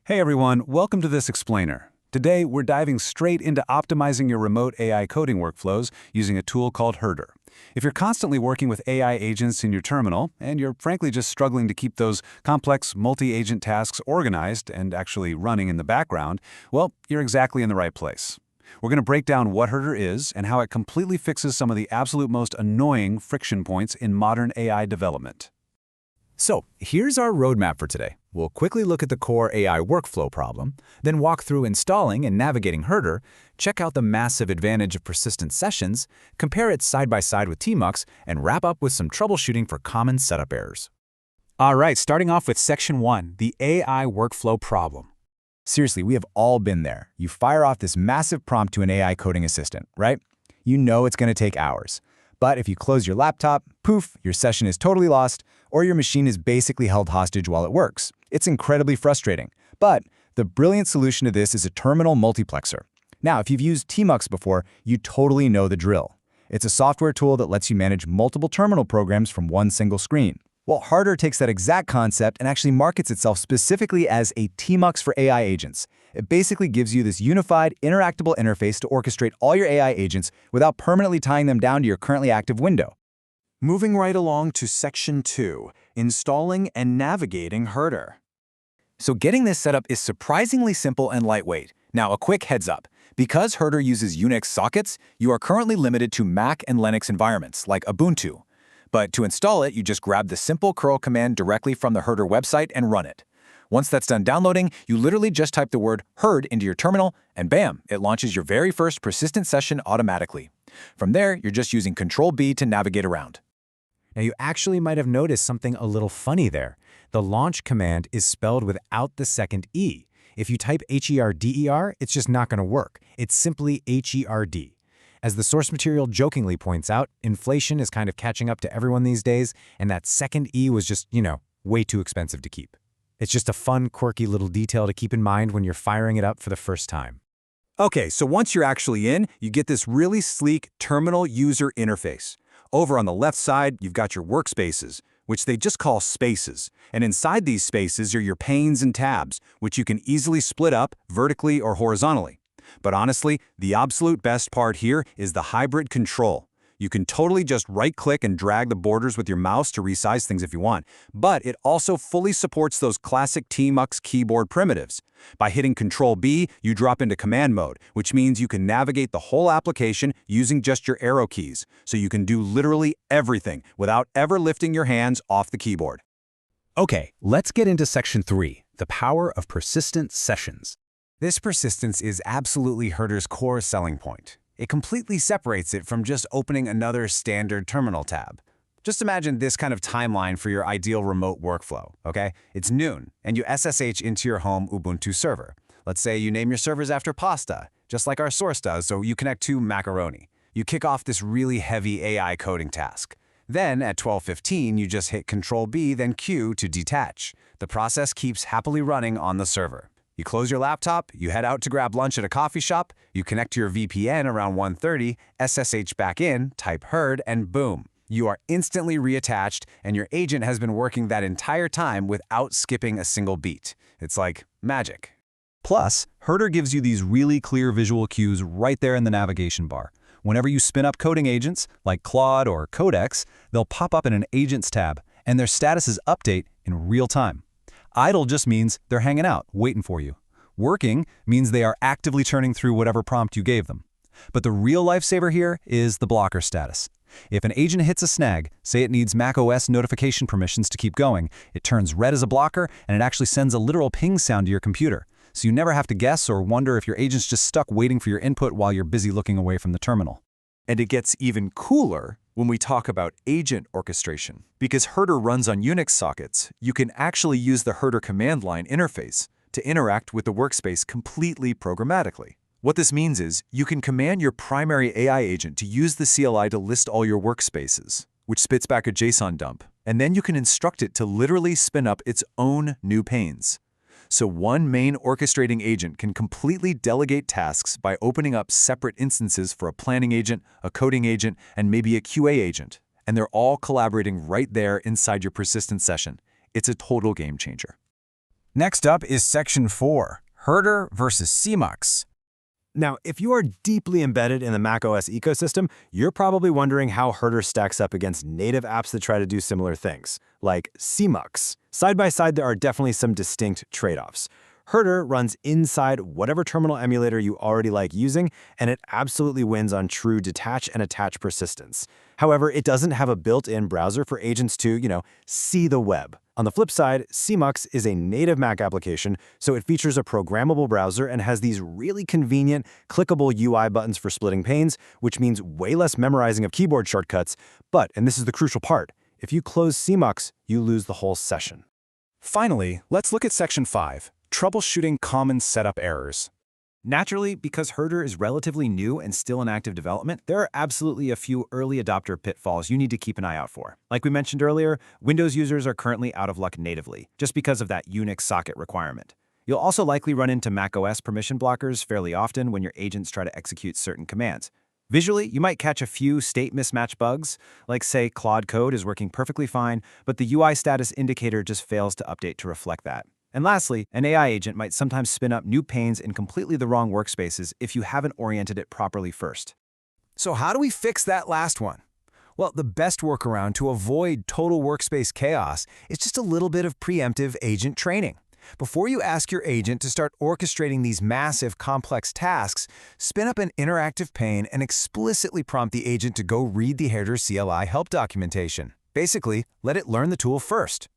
Hey everyone, welcome to this explainer. Today, we're diving straight into optimizing your remote AI coding workflows using a tool called Herdr. If you're constantly working with AI agents in your terminal, and you're frankly just struggling to keep those complex multi-agent tasks organized and actually running in the background, well, you're exactly in the right place. We're going to break down what Herdr is and how it completely fixes some of the absolute most annoying friction points in modern AI development. So, here's our roadmap for today. We'll quickly look at the core AI workflow problem, then walk through installing and navigating Herdr, check out the massive advantage of persistent sessions, compare it side by side with Tmux, and wrap up with some troubleshooting for common setup errors. All right, starting off with Section 1, the AI workflow problem. Seriously, we have all been there. You fire off this massive prompt to an AI coding assistant, right? You know it's going to take hours. But if you close your laptop, poof, your session is totally lost, or your machine is basically held hostage while it works. It's incredibly frustrating. But the brilliant solution to this is a terminal multiplexer. Now, if you've used Tmux before, you totally know the drill. It's a software tool that lets you manage multiple terminal programs from one single screen. Well, Herdr takes that exact concept and actually markets itself specifically as a Tmux for AI agents. It basically gives you this unified, interactable interface to orchestrate all your AI agents without permanently tying them down to your currently active window. Moving right along to Section 2, installing and navigating Herdr. So getting this set up is surprisingly simple and lightweight. Now, a quick heads up. Because Herdr uses Unix sockets, you are currently limited to Mac and Linux environments, like Ubuntu. But to install it, you just grab the simple curl command directly from the Herdr website and run it. Once that's done downloading, you literally just type the word herd into your terminal, and bam, it launches your very first persistent session automatically. From there, you're just using Control-B to navigate around. Now, you actually might have noticed something a little funny there. The launch command is spelled without the second E. If you type HERDER, it's just not going to work. It's simply HERD. As the source material jokingly points out, inflation is kind of catching up to everyone these days, and that second E was just, way too expensive to keep. It's just a fun, quirky little detail to keep in mind when you're firing it up for the first time. Okay, so once you're actually in, you get this really sleek terminal user interface. Over on the left side, you've got your workspaces, which they just call spaces. And inside these spaces are your panes and tabs, which you can easily split up vertically or horizontally. But honestly, the absolute best part here is the hybrid control. You can totally just right-click and drag the borders with your mouse to resize things if you want, but it also fully supports those classic Tmux keyboard primitives. By hitting Control-B, you drop into command mode, which means you can navigate the whole application using just your arrow keys, so you can do literally everything without ever lifting your hands off the keyboard. Okay, let's get into Section 3, the power of persistent sessions. This persistence is absolutely Herdr's core selling point. It completely separates it from just opening another standard terminal tab. Just imagine this kind of timeline for your ideal remote workflow, okay? It's noon, and you SSH into your home Ubuntu server. Let's say you name your servers after pasta, just like our source does, so you connect to macaroni. You kick off this really heavy AI coding task. Then, at 12:15, you just hit Control-B, then Q to detach. The process keeps happily running on the server. You close your laptop, you head out to grab lunch at a coffee shop, you connect to your VPN around 1:30, SSH back in, type herd, and boom. You are instantly reattached, and your agent has been working that entire time without skipping a single beat. It's like magic. Plus, Herdr gives you these really clear visual cues right there in the navigation bar. Whenever you spin up coding agents, like Claude or Codex, they'll pop up in an Agents tab, and their statuses update in real time. Idle just means they're hanging out, waiting for you. Working means they are actively churning through whatever prompt you gave them. But the real lifesaver here is the blocker status. If an agent hits a snag, say it needs macOS notification permissions to keep going, it turns red as a blocker, and it actually sends a literal ping sound to your computer. So you never have to guess or wonder if your agent's just stuck waiting for your input while you're busy looking away from the terminal. And it gets even cooler when we talk about agent orchestration. Because Herdr runs on Unix sockets, you can actually use the Herdr command line interface to interact with the workspace completely programmatically. What this means is you can command your primary AI agent to use the CLI to list all your workspaces, which spits back a JSON dump, and then you can instruct it to literally spin up its own new panes. So one main orchestrating agent can completely delegate tasks by opening up separate instances for a planning agent, a coding agent, and maybe a QA agent. And they're all collaborating right there inside your persistent session. It's a total game changer. Next up is Section 4, Herdr versus Tmux. Now, if you are deeply embedded in the macOS ecosystem, you're probably wondering how Herdr stacks up against native apps that try to do similar things, like Tmux. Side by side, there are definitely some distinct trade-offs. Herdr runs inside whatever terminal emulator you already like using, and it absolutely wins on true detach and attach persistence. However, it doesn't have a built-in browser for agents to, see the web. On the flip side, Tmux is a native Mac application, so it features a programmable browser and has these really convenient, clickable UI buttons for splitting panes, which means way less memorizing of keyboard shortcuts. But, and this is the crucial part, if you close Tmux, you lose the whole session. Finally, let's look at Section 5, Troubleshooting Common Setup Errors. Naturally, because Herdr is relatively new and still in active development, there are absolutely a few early adopter pitfalls you need to keep an eye out for. Like we mentioned earlier, Windows users are currently out of luck natively, just because of that Unix socket requirement. You'll also likely run into macOS permission blockers fairly often when your agents try to execute certain commands. Visually, you might catch a few state mismatch bugs, like say Claude code is working perfectly fine, but the UI status indicator just fails to update to reflect that. And lastly, an AI agent might sometimes spin up new panes in completely the wrong workspaces if you haven't oriented it properly first. So how do we fix that last one? Well, the best workaround to avoid total workspace chaos is just a little bit of preemptive agent training. Before you ask your agent to start orchestrating these massive, complex tasks, spin up an interactive pane and explicitly prompt the agent to go read the Herdr CLI help documentation. Basically, let it learn the tool first.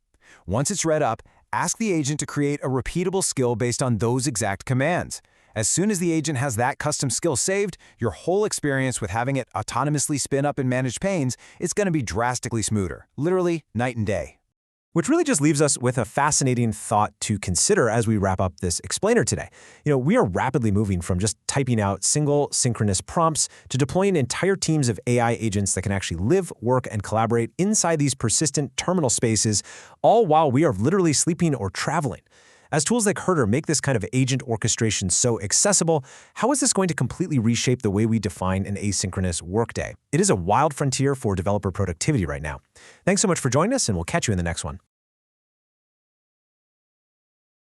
Once it's read up, ask the agent to create a repeatable skill based on those exact commands. As soon as the agent has that custom skill saved, your whole experience with having it autonomously spin up and manage panes is going to be drastically smoother, literally night and day. Which really just leaves us with a fascinating thought to consider as we wrap up this explainer today. We are rapidly moving from just typing out single synchronous prompts to deploying entire teams of AI agents that can actually live, work, and collaborate inside these persistent terminal spaces, all while we are literally sleeping or traveling. As tools like Herdr make this kind of agent orchestration so accessible, how is this going to completely reshape the way we define an asynchronous workday? It is a wild frontier for developer productivity right now. Thanks so much for joining us, and we'll catch you in the next one.